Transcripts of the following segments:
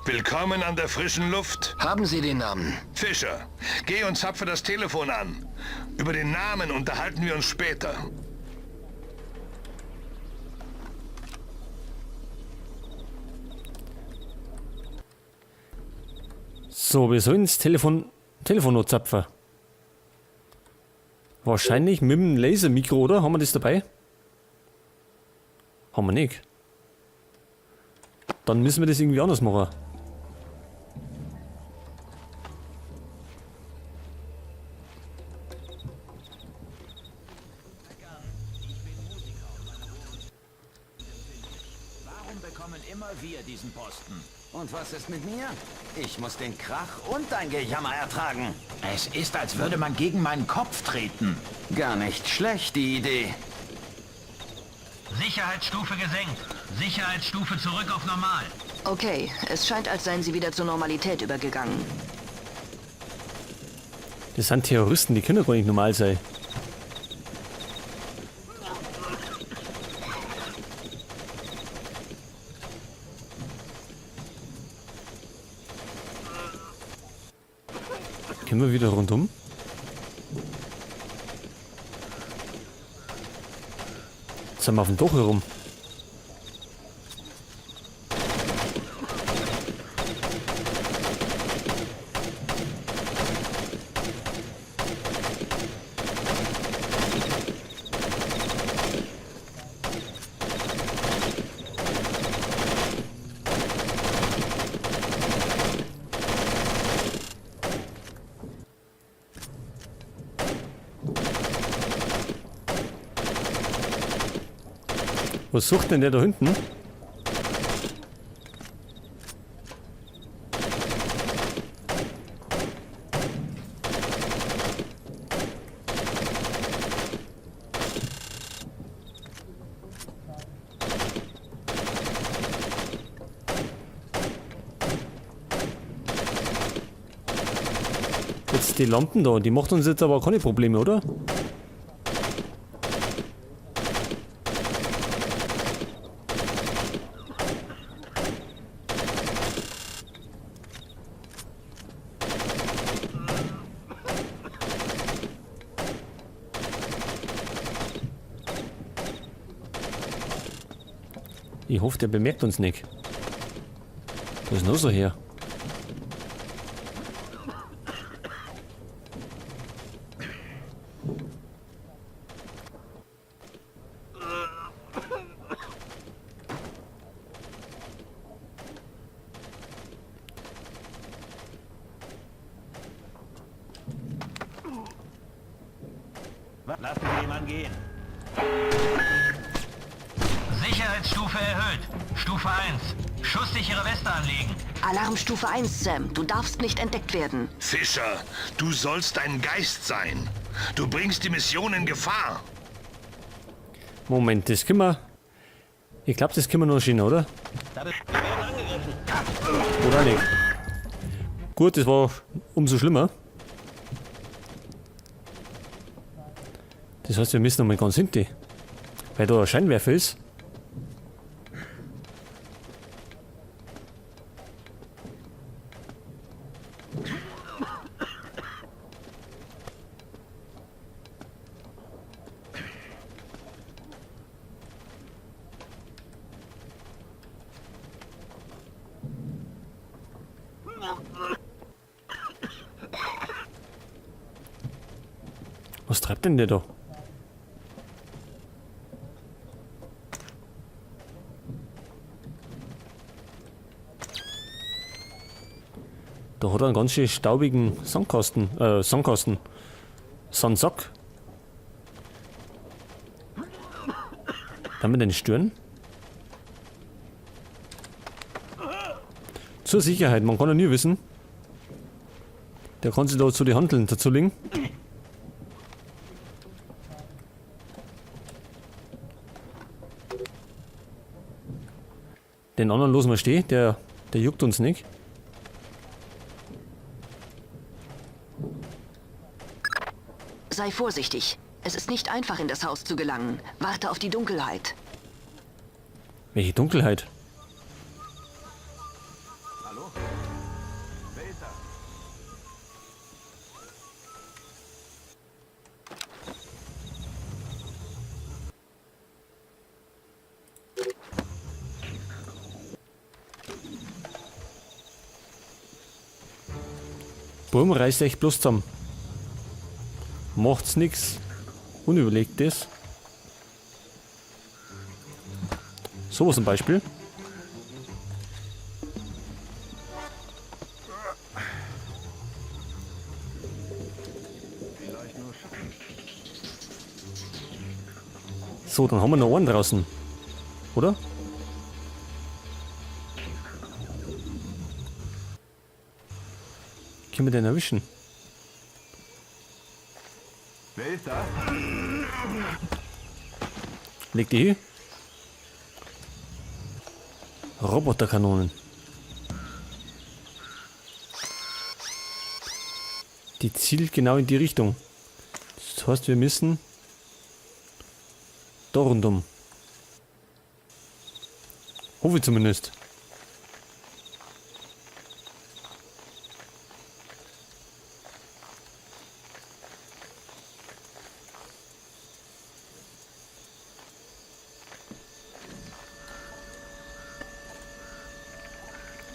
Willkommen an der frischen Luft. Haben Sie den Namen? Fischer, geh und zapfe das Telefon an. Über den Namen unterhalten wir uns später. So, wir sollen das Telefon noch zapfen. Wahrscheinlich mit dem Lasermikro, oder? Haben wir das dabei? Haben wir nicht. Dann müssen wir das irgendwie anders machen. Warum bekommen immer wir diesen Posten? Und was ist mit mir? Ich muss den Krach und dein Gejammer ertragen. Es ist, als würde man gegen meinen Kopf treten. Gar nicht schlecht, die Idee. Sicherheitsstufe gesenkt. Sicherheitsstufe zurück auf normal. Okay, es scheint, als seien sie wieder zur Normalität übergegangen. Das sind Terroristen, die können gar nicht normal sein. Können wir wieder rundum? Jetzt sind wir auf dem Dach herum. Was sucht denn der da hinten? Jetzt die Lampen da, die macht uns jetzt aber keine Probleme, oder? Ich hoffe, der bemerkt uns nicht. Was ist noch so her? Lassen wir ihn angehen. Sicherheitsstufe erhöht. Stufe 1. Schusssichere Weste anlegen. Alarmstufe 1, Sam. Du darfst nicht entdeckt werden. Fischer, du sollst ein Geist sein. Du bringst die Mission in Gefahr. Moment, das können wir... Ich glaube, das können wir noch schienen, oder? Oder nicht? Gut, das war umso schlimmer. Das heißt, wir müssen nochmal ganz hinten. Weil da ein Scheinwerfer ist. Was treibt denn der da? Da hat er einen ganz schön staubigen Sandkasten. Sandsack. Kann man den stören? Zur Sicherheit, man kann ja nie wissen. Der kann sich da zu die Hanteln dazu legen. Den anderen losen wir stehen, der juckt uns nicht. Sei vorsichtig. Es ist nicht einfach, in das Haus zu gelangen. Warte auf die Dunkelheit. Welche Dunkelheit? Hallo? Bumm, reißt euch bloß zusammen. Macht's nix. Unüberlegtes. So zum Beispiel. So, dann haben wir noch einen draußen. Oder? Können wir den erwischen? Wer ist da? Leg die hin. Roboterkanonen. Die zielt genau in die Richtung. Das heißt, wir müssen da rundum. Hoffe ich zumindest.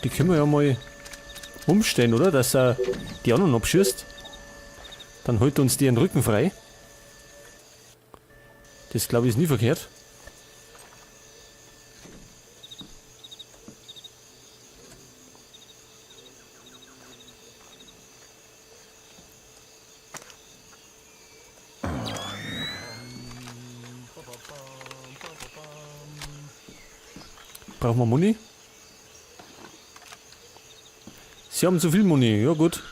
Die können wir ja mal umstellen, oder? Dass er die anderen abschießt. Dann holt uns die den Rücken frei. Das glaube ich ist nie verkehrt. Brauchen wir Muni? Sie haben zu viel Muni, ja gut.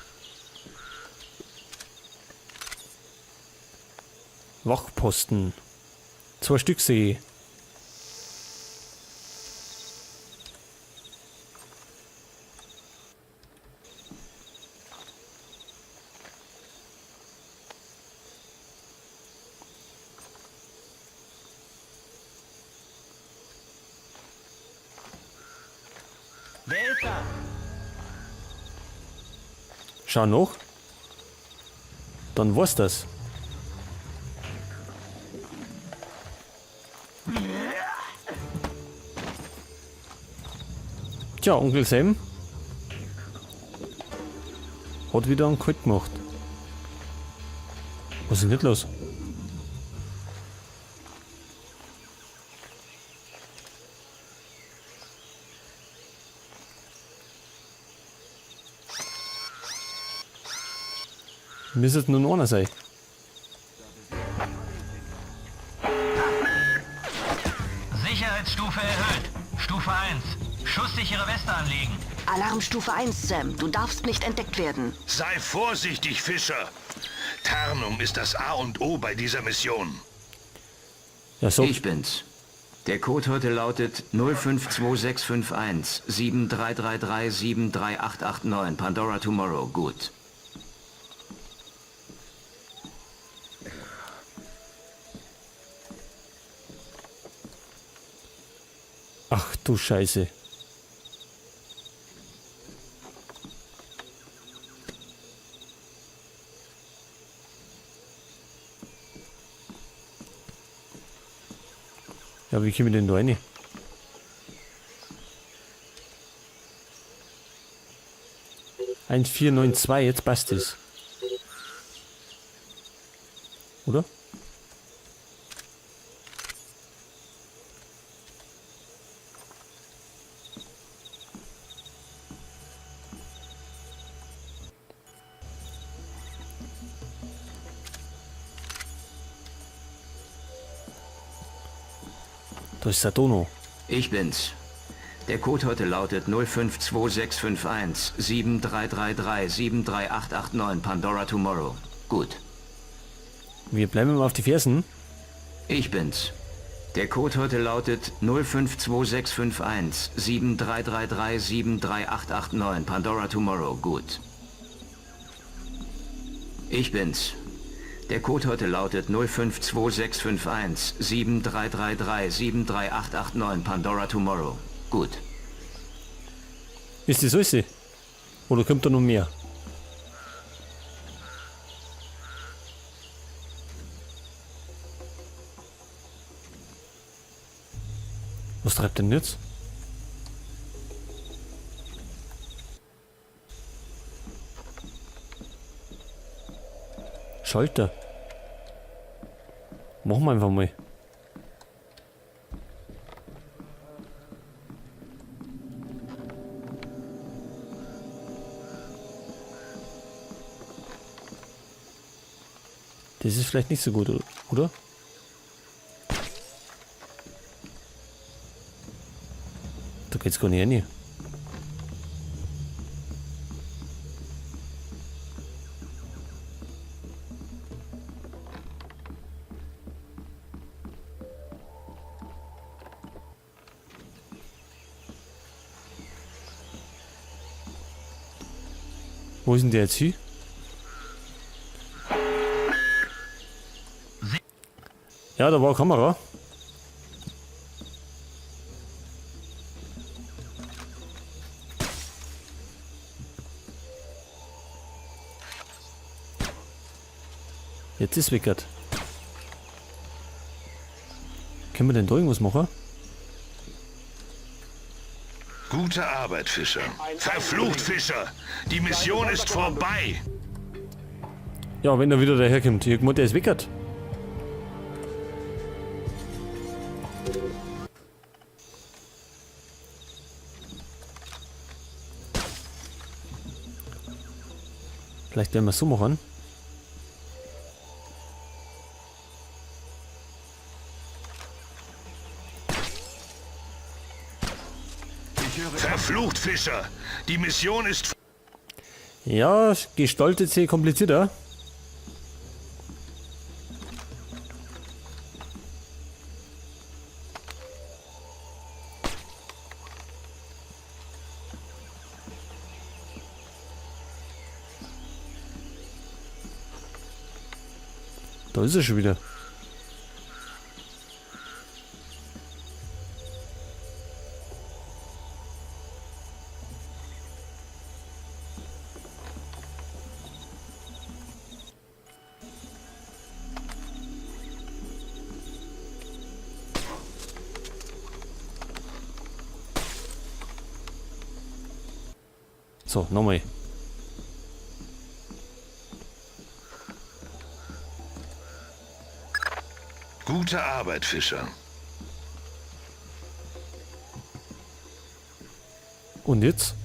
Wachposten. 2 Stück sehe ich. Wer ist da? Schau noch. Dann war's das. Tja, Onkel Sam hat wieder einen Kalt gemacht. Was ist denn nicht los? Müsste nur noch einer sein. Sicherheitsstufe erhöht. Stufe 1. Schusssichere Weste anlegen. Alarmstufe 1, Sam. Du darfst nicht entdeckt werden. Sei vorsichtig, Fischer. Tarnung ist das A und O bei dieser Mission. Ja, so. Ich bin's. Der Code heute lautet 052651 7333 73889 Pandora Tomorrow. Gut. Ach du Scheiße. Ja, wie kommen wir denn da rein? Ein 492, jetzt passt es. Oder? Da ist Satono. Ich bin's. Der Code heute lautet 052651 7333 73889 Pandora Tomorrow. Gut. Wir bleiben mal auf die Fersen. Ich bin's. Der Code heute lautet 052651 7333 73889 Pandora Tomorrow. Gut. Ich bin's. Der Code heute lautet 052651 7333 73889 Pandora Tomorrow. Gut. Ist das alles? Oder kommt da noch mehr? Was treibt denn jetzt? Schalter. Machen wir einfach mal. Das ist vielleicht nicht so gut, oder? Da geht's gar nicht rein. Wo ist denn der jetzt hin? Ja, da war eine Kamera. Jetzt ist Wickert. Können wir denn da irgendwas machen? Gute Arbeit, Fischer. Verflucht, Fischer! Die Mission ist vorbei! Ja, wenn er wieder daherkommt. Irgendwo, der ist Wickert. Vielleicht werden wir es so machen. Verflucht, Fischer! Die Mission ist... Ja, gestaltet sich komplizierter. Da ist er schon wieder. So, nochmal. Gute Arbeit, Fischer. Und jetzt?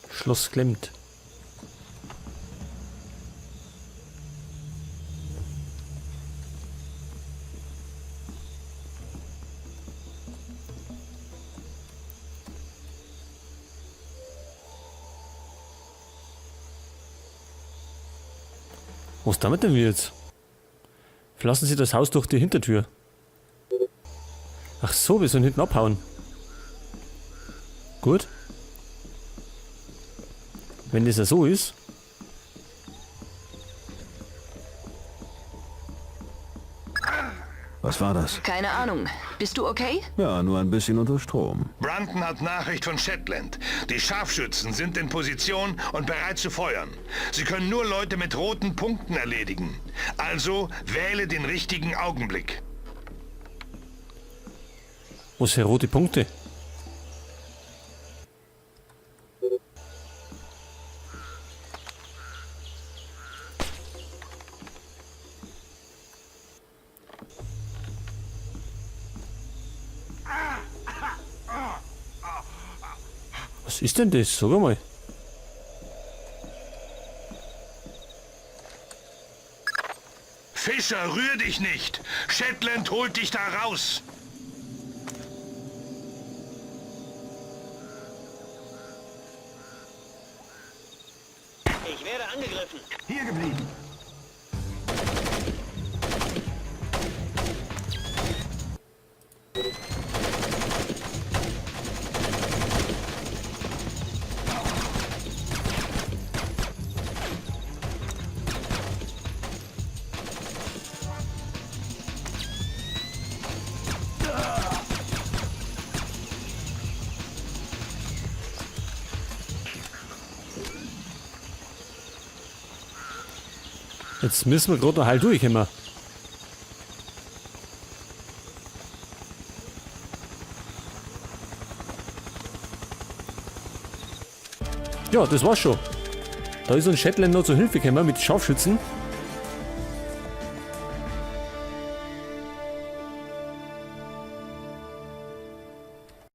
Schloss klemmt. Was damit denn jetzt? Verlassen Sie das Haus durch die Hintertür. Ach so, wir sollen hinten abhauen. Gut. Wenn das ja so ist. Was war das? Keine Ahnung. Bist du okay? Ja, nur ein bisschen unter Strom. Brandon hat Nachricht von Shetland. Die Scharfschützen sind in Position und bereit zu feuern. Sie können nur Leute mit roten Punkten erledigen. Also wähle den richtigen Augenblick. Was für rote Punkte? Was ist denn das? Sag mal. Fischer, rühr dich nicht! Shetland holt dich da raus! Ich werde angegriffen. Hier geblieben. Jetzt müssen wir gerade noch halt durch immer. Ja, das war's schon. Da ist uns Shetland noch zur Hilfe gekommen mit Scharfschützen.